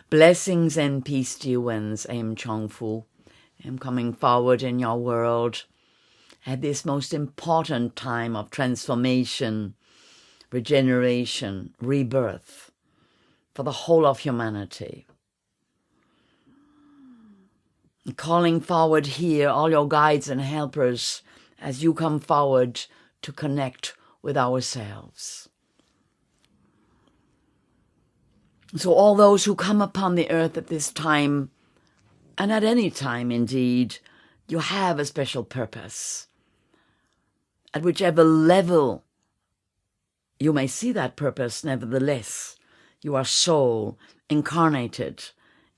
Blessings and peace, dear ones. I am Chung Fu. I am coming forward in your world at this most important time of transformation, regeneration, rebirth for the whole of humanity. Calling forward here all your guides and helpers as you come forward to connect with ourselves. So all those who come upon the earth at this time, and at any time indeed, you have a special purpose. At whichever level you may see that purpose, nevertheless, you are soul incarnated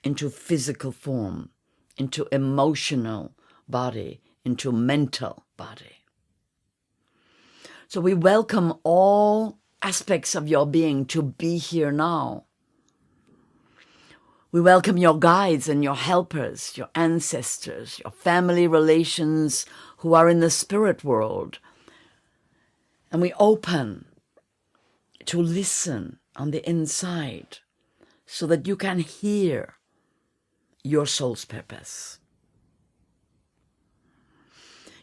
into physical form, into emotional body, into mental body. So we welcome all aspects of your being to be here now. We welcome your guides and your helpers, your ancestors, your family relations who are in the spirit world. And we open to listen on the inside so that you can hear your soul's purpose.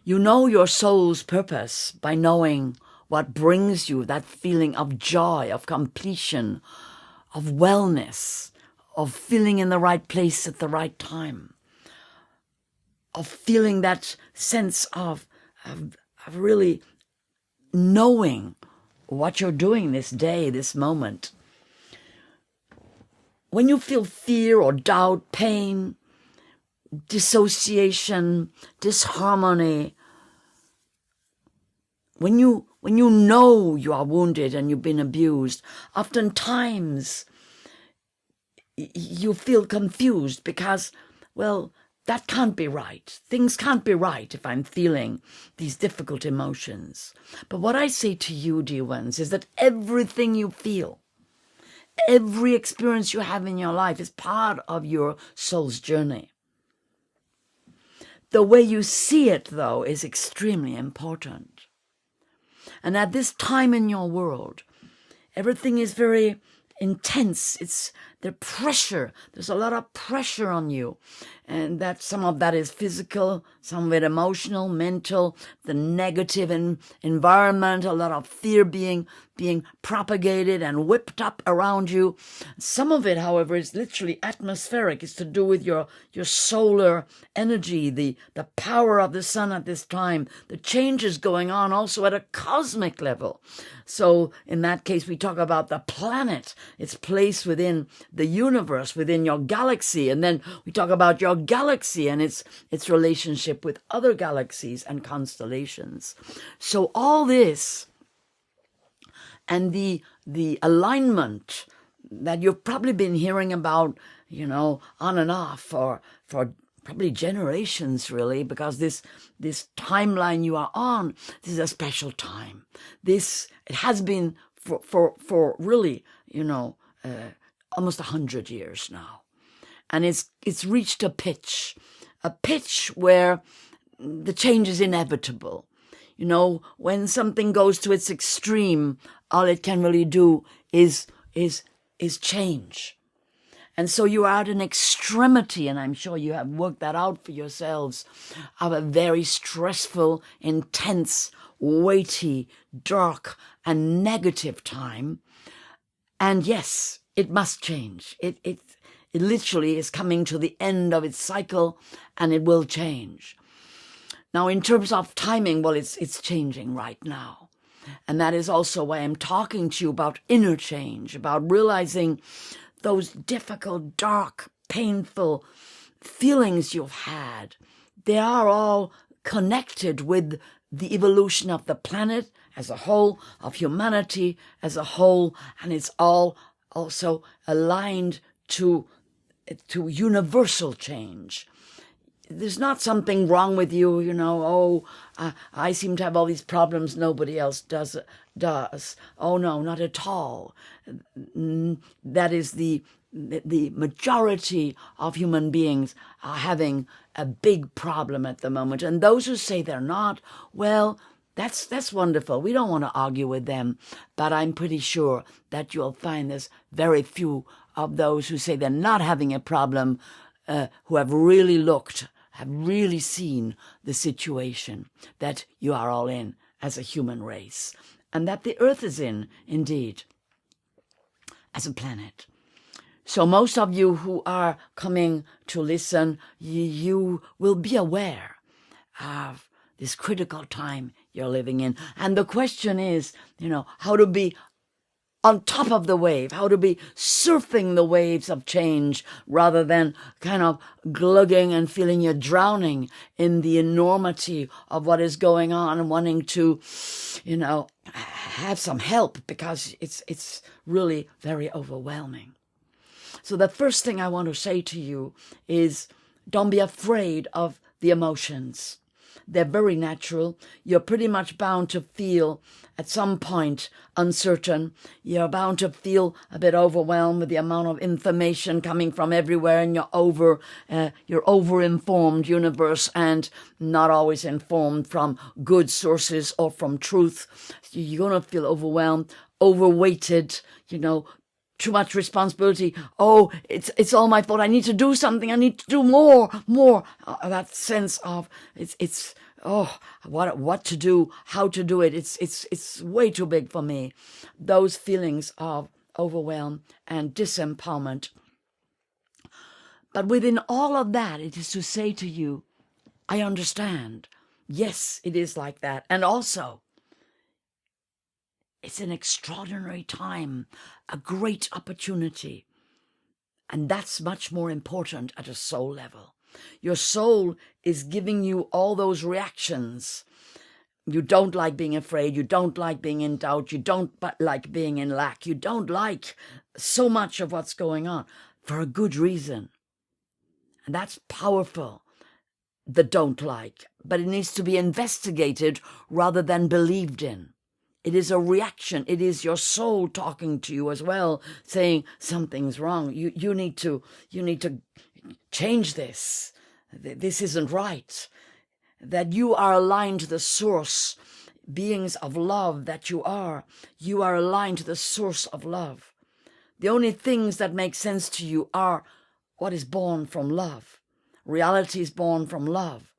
You know your soul's purpose by knowing what brings you that feeling of joy, of completion, of wellness, of feeling in the right place at the right time, of feeling that sense of really knowing what you're doing this day, this moment. When you feel fear or doubt, pain, dissociation, disharmony, when you know you are wounded and you've been abused, oftentimes you feel confused because, well, that can't be right. Things can't be right if I'm feeling these difficult emotions. But what I say to you, dear ones, is that everything you feel, every experience you have in your life is part of your soul's journey. The way you see it, though, is extremely important. And at this time in your world, everything is very intense. It's the pressure. There's a lot of pressure on you. And that some of that is physical, some of it emotional, mental, the negative environment, a lot of fear being propagated and whipped up around you. Some of it, however, is literally atmospheric. It's to do with your solar energy, the power of the sun at this time, the changes going on also at a cosmic level. So in that case, we talk about the planet, its place within the universe, within your galaxy. And then we talk about your galaxy and its relationship with other galaxies and constellations. So all this and the alignment that you've probably been hearing about, on and off for probably generations, really, because this timeline you are on, this is a special time. It has been for really, almost 100 years now. And it's reached a pitch where the change is inevitable. When something goes to its extreme, all it can really do is change. And so you are at an extremity, and I'm sure you have worked that out for yourselves, of a very stressful, intense, weighty, dark, and negative time. And yes, it must change. It literally is coming to the end of its cycle, and it will change. Now, in terms of timing, well, it's changing right now. And that is also why I'm talking to you about inner change, about realizing those difficult, dark, painful feelings you've had. They are all connected with the evolution of the planet as a whole, of humanity as a whole, and it's all also aligned to universal change. There's not something wrong with you, I seem to have all these problems nobody else does. Oh no, not at all. That is the majority of human beings are having a big problem at the moment. And those who say they're not, well, that's wonderful. We don't want to argue with them, but I'm pretty sure that you'll find there's very few of those who say they're not having a problem, who have really looked, have really seen the situation that you are all in as a human race, and that the earth is in, indeed, as a planet. So most of you who are coming to listen, you will be aware of this critical time you're living in. And the question is, how to be on top of the wave, how to be surfing the waves of change rather than kind of glugging and feeling you're drowning in the enormity of what is going on and wanting to, have some help because it's really very overwhelming. So the first thing I want to say to you is don't be afraid of the emotions. They're very natural. You're pretty much bound to feel at some point uncertain. You're bound to feel a bit overwhelmed with the amount of information coming from everywhere in your over-informed universe and not always informed from good sources or from truth. You're going to feel overwhelmed, overweighted, too much responsibility. Oh, it's all my fault. I need to do something. I need to do more. That sense of what to do, how to do it. It's way too big for me. Those feelings of overwhelm and disempowerment. But within all of that, it is to say to you, I understand. Yes, it is like that. And also, it's an extraordinary time, a great opportunity. And that's much more important at a soul level. Your soul is giving you all those reactions. You don't like being afraid. You don't like being in doubt. You don't like being in lack. You don't like so much of what's going on for a good reason. And that's powerful, the don't like. But it needs to be investigated rather than believed in. It is a reaction. It is your soul talking to you as well, saying something's wrong. You need to change this. This isn't right. That you are aligned to the source, beings of love that you are. You are aligned to the source of love. The only things that make sense to you are what is born from love. Reality is born from love,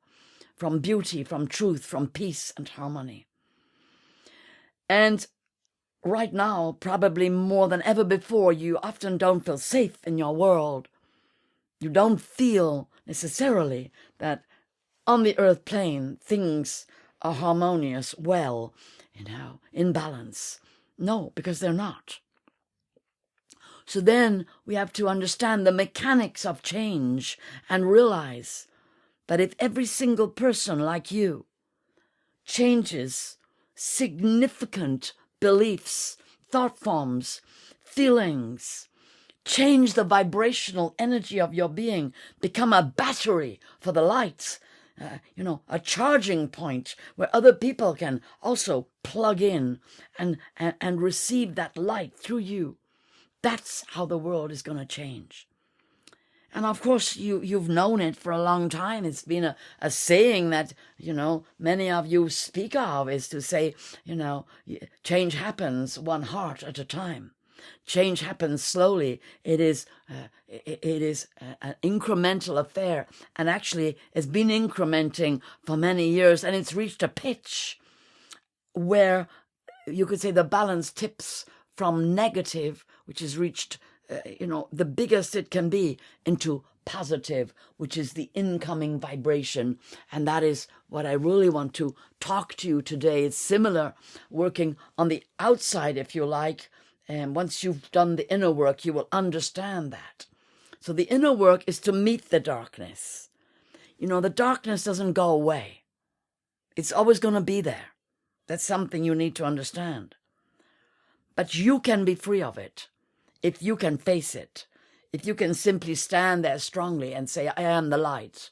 from beauty, from truth, from peace and harmony. And right now, probably more than ever before, you often don't feel safe in your world. You don't feel necessarily that on the earth plane, things are harmonious, well, in balance. No, because they're not. So then we have to understand the mechanics of change and realize that if every single person like you changes significant beliefs, thought forms, feelings, change the vibrational energy of your being, become a battery for the lights, a charging point where other people can also plug in and receive that light through you. That's how the world is going to change. And of course, you've known it for a long time. It's been a saying that, many of you speak of, is to say, change happens one heart at a time. Change happens slowly. It is an incremental affair, and actually it's been incrementing for many years, and it's reached a pitch where you could say the balance tips from negative, which is reached the biggest it can be, into positive, which is the incoming vibration. And that is what I really want to talk to you today. It's similar, working on the outside, if you like. And once you've done the inner work, you will understand that. So the inner work is to meet the darkness. The darkness doesn't go away. It's always going to be there. That's something you need to understand. But you can be free of it if you can face it, if you can simply stand there strongly and say, I am the light.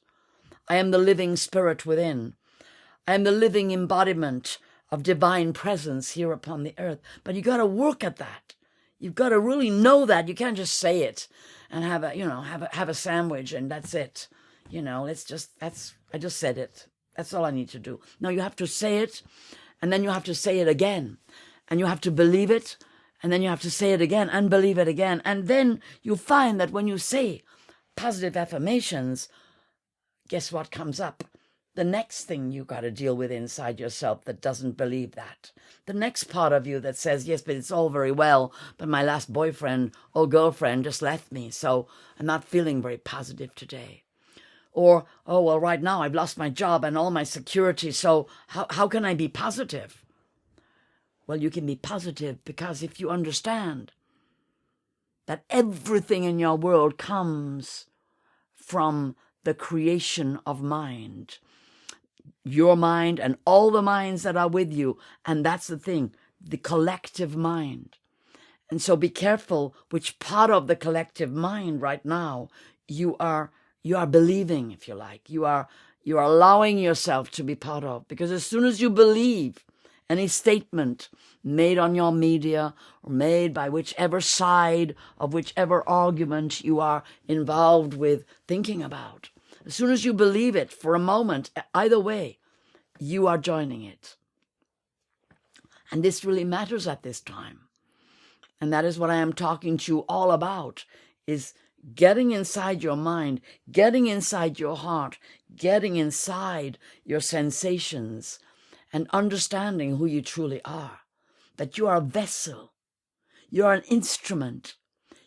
I am the living spirit within. I am the living embodiment of divine presence here upon the earth. But you got to work at that. You've got to really know that. You can't just say it and have a sandwich and that's it. I just said it. That's all I need to do. No, you have to say it, and then you have to say it again, and you have to believe it, And then you have to say it again and believe it again. And then you find that when you say positive affirmations, guess what comes up? The next thing you got to deal with inside yourself that doesn't believe that. The next part of you that says, yes, but it's all very well, but my last boyfriend or girlfriend just left me, so I'm not feeling very positive today. Or, oh, well, right now I've lost my job and all my security, so how can I be positive? Well, you can be positive because if you understand that everything in your world comes from the creation of mind, your mind and all the minds that are with you, and that's the thing, the collective mind. And so be careful which part of the collective mind right now you are believing, if you like. You are allowing yourself to be part of. Because as soon as you believe any statement made on your media or made by whichever side of whichever argument you are involved with thinking about, as soon as you believe it for a moment, either way, you are joining it. And this really matters at this time. And that is what I am talking to you all about, is getting inside your mind, getting inside your heart, getting inside your sensations, and understanding who you truly are, that you are a vessel, you are an instrument,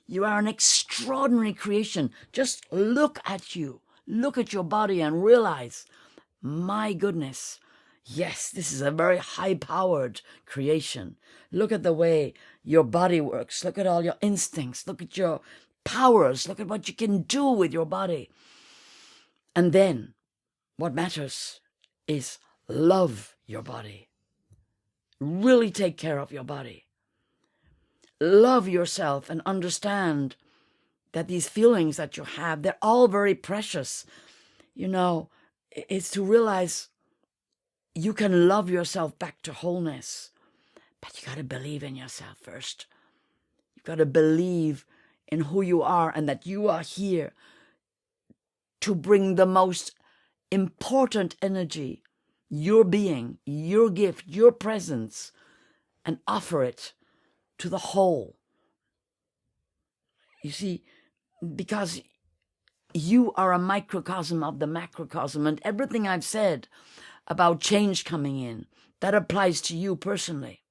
you are an extraordinary creation. Just look at you, look at your body and realize, my goodness, yes, this is a very high-powered creation. Look at the way your body works. Look at all your instincts. Look at your powers. Look at what you can do with your body. And then what matters is love your body. Really take care of your body. Love yourself and understand that these feelings that you have, they're all very precious. You know, it's to realize you can love yourself back to wholeness, but you got to believe in yourself first. You've got to believe in who you are and that you are here to bring the most important energy, your being, your gift, your presence, and offer it to the whole. You see, because you are a microcosm of the macrocosm, and everything I've said about change coming in, that applies to you personally.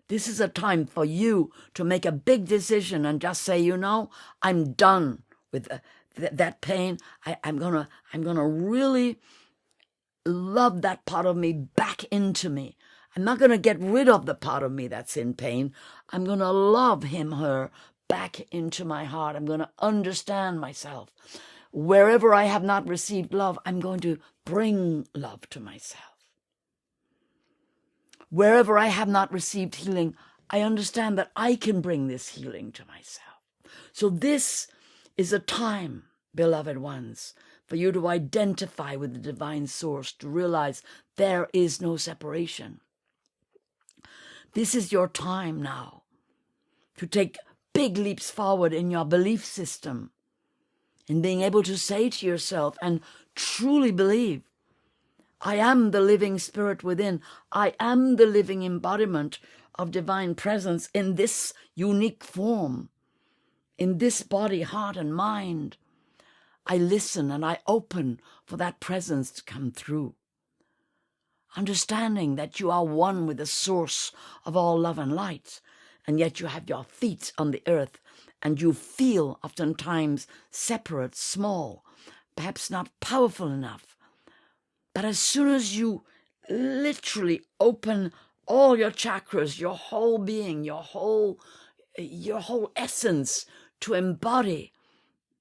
This is a time for you to make a big decision and just say, you know, I'm done with that pain. I'm gonna really love that part of me back into me. I'm not gonna get rid of the part of me that's in pain. I'm gonna love him, her, back into my heart. I'm gonna understand myself. Wherever I have not received love, I'm going to bring love to myself. Wherever I have not received healing, I understand that I can bring this healing to myself. So this is a time, beloved ones, for you to identify with the divine source, to realize there is no separation. This is your time now to take big leaps forward in your belief system, in being able to say to yourself and truly believe, I am the living spirit within. I am the living embodiment of divine presence in this unique form, in this body, heart, and mind. I listen and I open for that presence to come through. Understanding that you are one with the source of all love and light, and yet you have your feet on the earth, and you feel oftentimes separate, small, perhaps not powerful enough. But as soon as you literally open all your chakras, your whole being, your whole essence to embody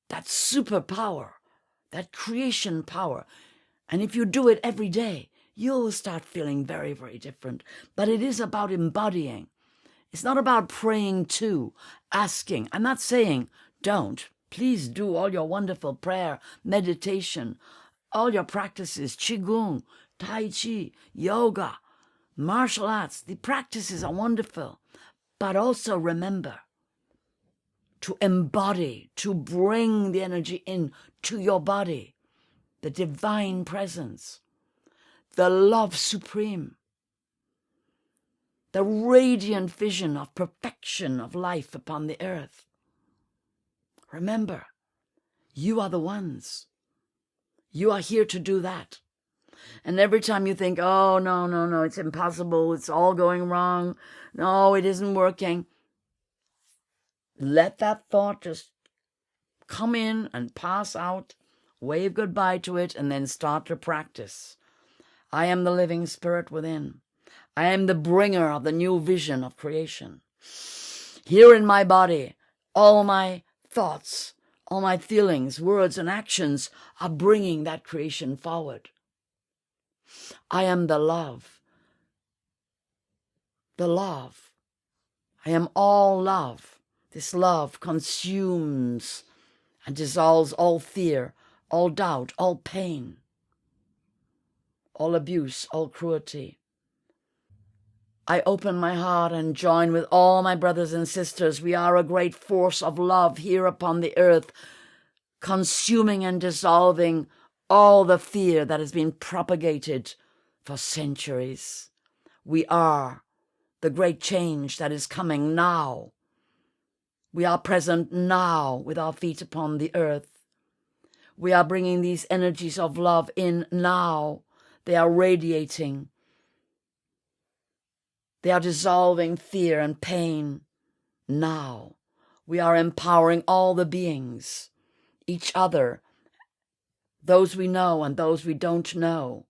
that superpower, that creation power, and if you do it every day, you'll start feeling very, very different. But it is about embodying. It's not about praying to, asking. I'm not saying don't. Please do all your wonderful prayer, meditation, all your practices, Qigong, Tai Chi, yoga, martial arts. The practices are wonderful. But also remember to embody, to bring the energy in to your body, the divine presence, the love supreme. the radiant vision of perfection of life upon the earth. Remember, you are the ones. You are here to do that. And every time you think, oh, no, it's impossible, it's all going wrong, no, it isn't working, let that thought just come in and pass out, wave goodbye to it, and then start to practice. I am the living spirit within. I am the bringer of the new vision of creation. Here in my body, all my thoughts, all my feelings, words, and actions are bringing that creation forward. I am the love. The love. I am all love. This love consumes and dissolves all fear, all doubt, all pain, all abuse, all cruelty. I open my heart and join with all my brothers and sisters. We are a great force of love here upon the earth, consuming and dissolving all the fear that has been propagated for centuries. We are the great change that is coming now. We are present now with our feet upon the earth. We are bringing these energies of love in now. They are radiating. They are dissolving fear and pain now. We are empowering all the beings, each other, those we know and those we don't know,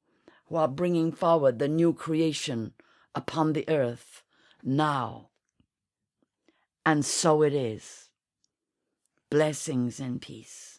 who are bringing forward the new creation upon the earth now. And so it is. Blessings and peace.